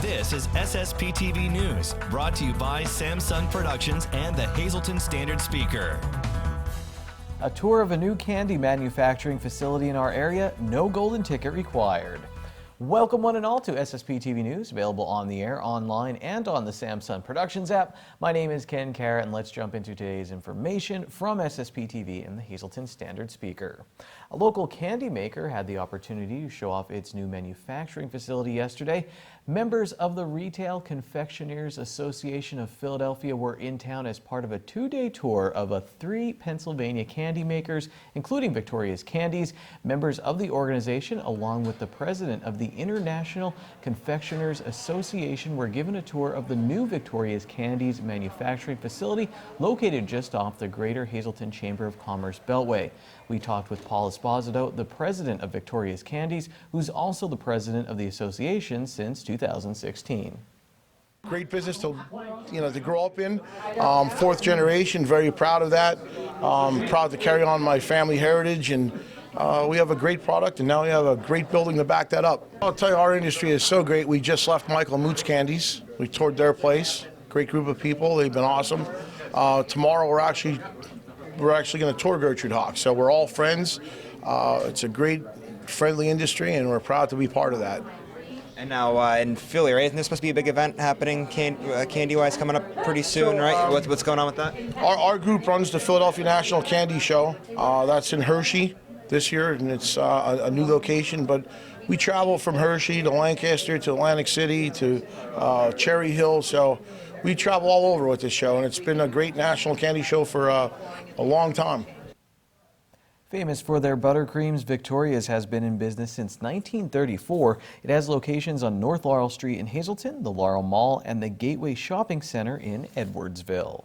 This is SSPTV News, brought to you by Samsung Productions and the Hazleton Standard Speaker. A tour of a new candy manufacturing facility in our area, no golden ticket required. Welcome one and all to SSPTV News, available on the air, online, and on the Samsung Productions app. My name is Ken Carrot, and let's jump into today's information from SSPTV and the Hazleton Standard Speaker. A local candy maker had the opportunity to show off its new manufacturing facility yesterday. Members of the Retail Confectioners Association of Philadelphia were in town as part of a two-day tour of 3 Pennsylvania candy makers, including Victoria's Candies. Members of the organization, along with the president of the International Confectioners Association, were given a tour of the new Victoria's Candies manufacturing facility located just off the Greater Hazleton Chamber of Commerce Beltway. We talked with Paul Esposito, the president of Victoria's Candies, who's also the president of the association since 2016. Great business to grow up in. 4th generation, very proud of that. Proud to carry on my family heritage, and we have a great product, and now we have a great building to back that up. I'll tell you, our industry is so great. We just left Michael Moot's Candies. We toured their place. Great group of people. They've been awesome. Tomorrow we're actually going to tour Gertrude Hawk. So we're all friends. It's a great, friendly industry, and we're proud to be part of that. And now in Philly, right? Isn't there supposed to be a big event happening candy-wise coming up pretty soon, right? What's going on with that? Our group runs the Philadelphia National Candy Show. That's in Hershey this year, and it's a new location. But we travel from Hershey to Lancaster to Atlantic City to Cherry Hill. So we travel all over with this show, and it's been a great national candy show for a long time. Famous for their buttercreams, Victoria's has been in business since 1934. It has locations on North Laurel Street in Hazleton, the Laurel Mall, and the Gateway Shopping Center in Edwardsville.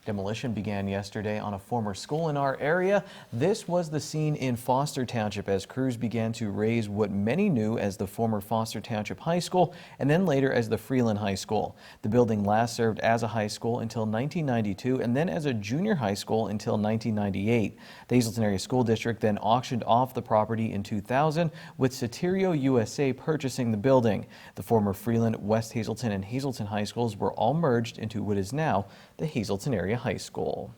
Demolition began yesterday on a former school in our area. This was the scene in Foster Township as crews began to raise what many knew as the former Foster Township High School and then later as the Freeland High School. The building last served as a high school until 1992 and then as a junior high school until 1998. The Hazleton Area School District then auctioned off the property in 2000, with Soterio USA purchasing the building. The former Freeland, West Hazleton, and Hazleton High Schools were all merged into what is now the Hazleton Area High School.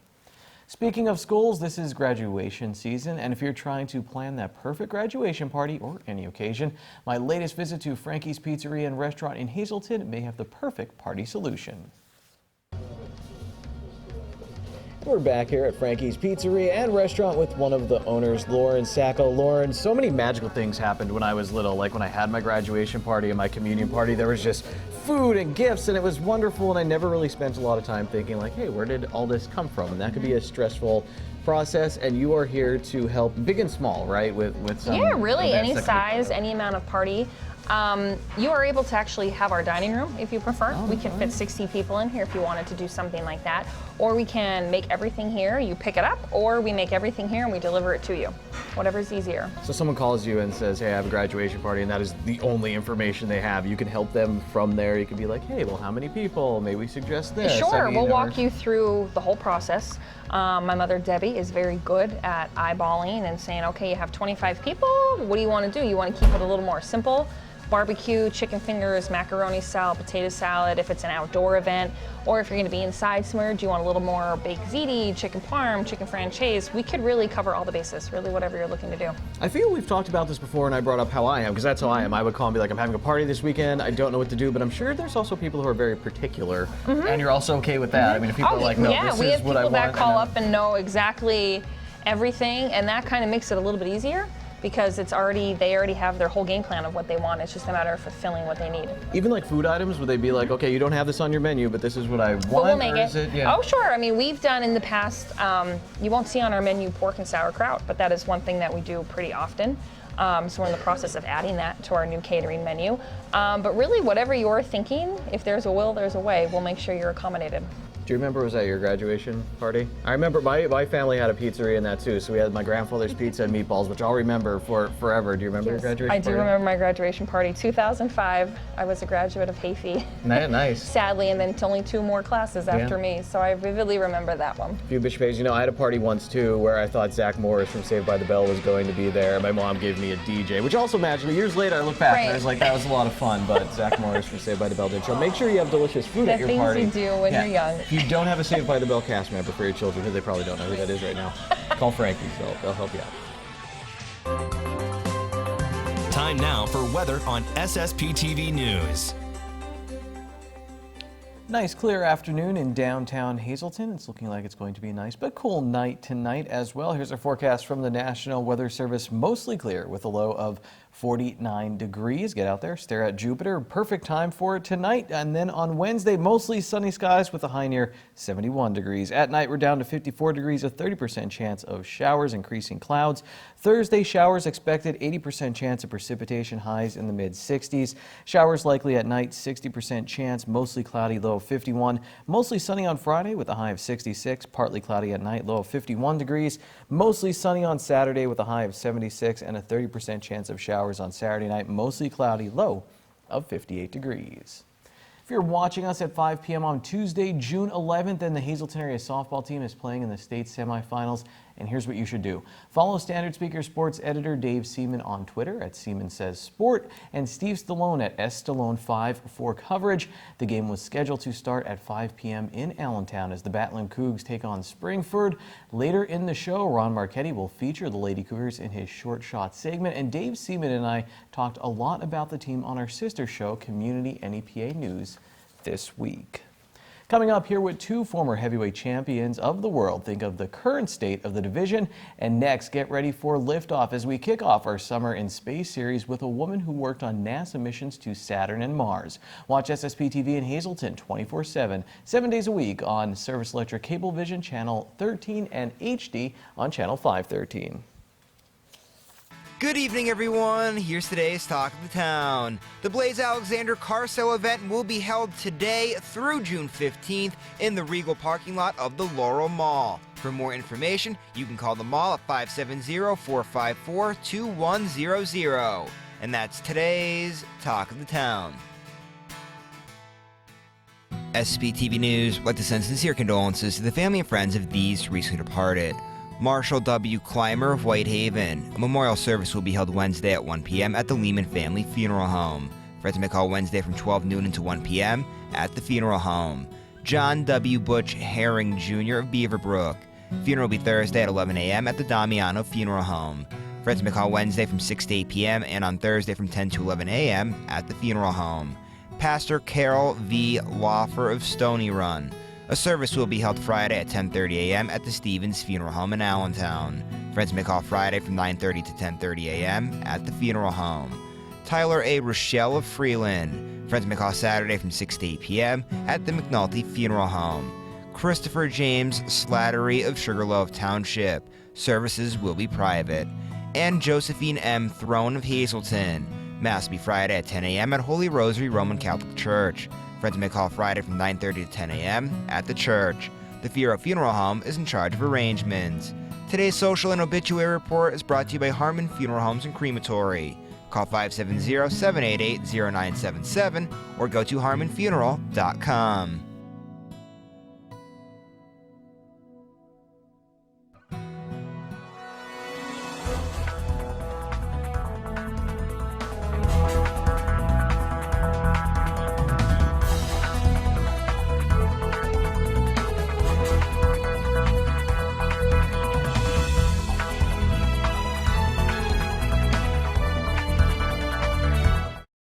Speaking of schools, this is graduation season, and if you're trying to plan that perfect graduation party or any occasion, my latest visit to Frankie's Pizzeria and Restaurant in Hazleton may have the perfect party solution. We're back here at Frankie's Pizzeria and Restaurant with one of the owners, Lauren Sacco. Lauren, so many magical things happened when I was little, like when I had my graduation party and my communion party. There was just food and gifts, and it was wonderful, and I never really spent a lot of time thinking like, hey, where did all this come from? And that could be a stressful process, and you are here to help big and small, right? With some really any size, any amount of party. You are able to actually have our dining room if you prefer. We can fit 60 people in here if you wanted to do something like that. Or we can make everything here, you pick it up, or we make everything here and we deliver it to you. Whatever's easier. So someone calls you and says, hey, I have a graduation party, and that is the only information they have. You can help them from there. You can be like, hey, well, how many people? Maybe we suggest this. Sure, we'll walk you through the whole process. My mother, Debbie, is very good at eyeballing and saying, okay, you have 25 people. What do you want to do? You want to keep it a little more simple. Barbecue, chicken fingers, macaroni salad, potato salad if it's an outdoor event, or if you're going to be inside somewhere, do you want a little more baked ziti, chicken parm, chicken franchise? We could really cover all the bases, really whatever you're looking to do. I feel we've talked about this before, and I brought up how I am, because that's how I am. I would call and be like, I'm having a party this weekend, I don't know what to do, but I'm sure there's also people who are very particular, and you're also okay with that. I mean, if people are like, no, this is what I want. We have people that call up and know exactly everything, and that kind of makes it a little bit easier, because they already have their whole game plan of what they want. It's just a matter of fulfilling what they need. Even like food items, would they be like, okay, you don't have this on your menu, but this is what I want? But we'll make it. Oh, sure. I mean, we've done in the past, you won't see on our menu pork and sauerkraut, but that is one thing that we do pretty often. So we're in the process of adding that to our new catering menu. But really, whatever you're thinking, if there's a will, there's a way. We'll make sure you're accommodated. Do you remember, was that your graduation party? I remember my family had a pizzeria in that too, so we had my grandfather's pizza and meatballs, which I'll remember for forever. Do you remember your graduation party? I do remember my graduation party. 2005, I was a graduate of Hayfie. Nice. Sadly, and then only 2 more classes after me, so I vividly remember that one. A few Bishop Hayes. You know, I had a party once too where I thought Zach Morris from Saved by the Bell was going to be there. My mom gave me a DJ, which also magically, years later, I look back and I was like, that was a lot of fun, but Zach Morris from Saved by the Bell did show. Make sure you have delicious food at your party. The things you do when you're young. If you don't have a Saved by the Bell cast member for your children, who they probably don't know who that is right now, call Frankie, so they'll help you out. Time now for weather on SSPTV News. Nice clear afternoon in downtown Hazleton. It's looking like it's going to be a nice but cool night tonight as well. Here's our forecast from the National Weather Service. Mostly clear with a low of 49 degrees. Get out there, stare at Jupiter. Perfect time for it tonight. And then on Wednesday, mostly sunny skies with a high near 71 degrees. At night, we're down to 54 degrees, a 30% chance of showers, increasing clouds. Thursday, showers expected, 80% chance of precipitation, highs in the mid-60s. Showers likely at night, 60% chance, mostly cloudy, low of 51. Mostly sunny on Friday with a high of 66. Partly cloudy at night, low of 51 degrees. Mostly sunny on Saturday with a high of 76 and a 30% chance of showers on Saturday night, mostly cloudy, low of 58 degrees. If you're watching us at 5 p.m. on Tuesday, June 11th, then the Hazleton area softball team is playing in the state semifinals. And here's what you should do. Follow Standard Speaker Sports editor Dave Seaman on Twitter at Seaman Says Sport and Steve Stallone at SStallone5 for coverage. The game was scheduled to start at 5 p.m. in Allentown as the Battling Cougs take on Springford. Later in the show, Ron Marchetti will feature the Lady Cougars in his short shot segment. And Dave Seaman and I talked a lot about the team on our sister show, Community NEPA News, this week. Coming up here with 2 former heavyweight champions of the world. Think of the current state of the division. And next, get ready for liftoff as we kick off our Summer in Space series with a woman who worked on NASA missions to Saturn and Mars. Watch SSPTV in Hazleton 24/7, 7 days a week on Service Electric Cablevision Channel 13 and HD on Channel 513. Good evening, everyone. Here's today's Talk of the Town. The Blaze Alexander Car Sale event will be held today through June 15th in the Regal parking lot of the Laurel Mall. For more information, you can call the mall at 570-454-2100. And that's today's Talk of the Town. SSPTV News would like to send sincere condolences to the family and friends of these recently departed. Marshall W. Clymer of Whitehaven. A memorial service will be held Wednesday at 1 p.m. at the Lehman Family Funeral Home. Friends may call Wednesday from 12 noon until 1 p.m. at the funeral home. John W. Butch Herring Jr. of Beaverbrook. Funeral will be Thursday at 11 a.m. at the Damiano Funeral Home. Friends may call Wednesday from 6 to 8 p.m. and on Thursday from 10 to 11 a.m. at the funeral home. Pastor Carol V. Lawfer of Stony Run. A service will be held Friday at 10:30 a.m. at the Stevens Funeral Home in Allentown. Friends may call Friday from 9:30 to 10:30 a.m. at the funeral home. Tyler A. Rochelle of Freeland. Friends may call Saturday from 6 to 8 p.m. at the McNulty Funeral Home. Christopher James Slattery of Sugarloaf Township. Services will be private. And Josephine M. Throne of Hazleton. Mass will be Friday at 10 a.m. at Holy Rosary Roman Catholic Church. Friends may call Friday from 9:30 to 10 a.m. at the church. The Fierro Funeral Home is in charge of arrangements. Today's social and obituary report is brought to you by Harmon Funeral Homes and Crematory. Call 570-788-0977 or go to harmonfuneral.com.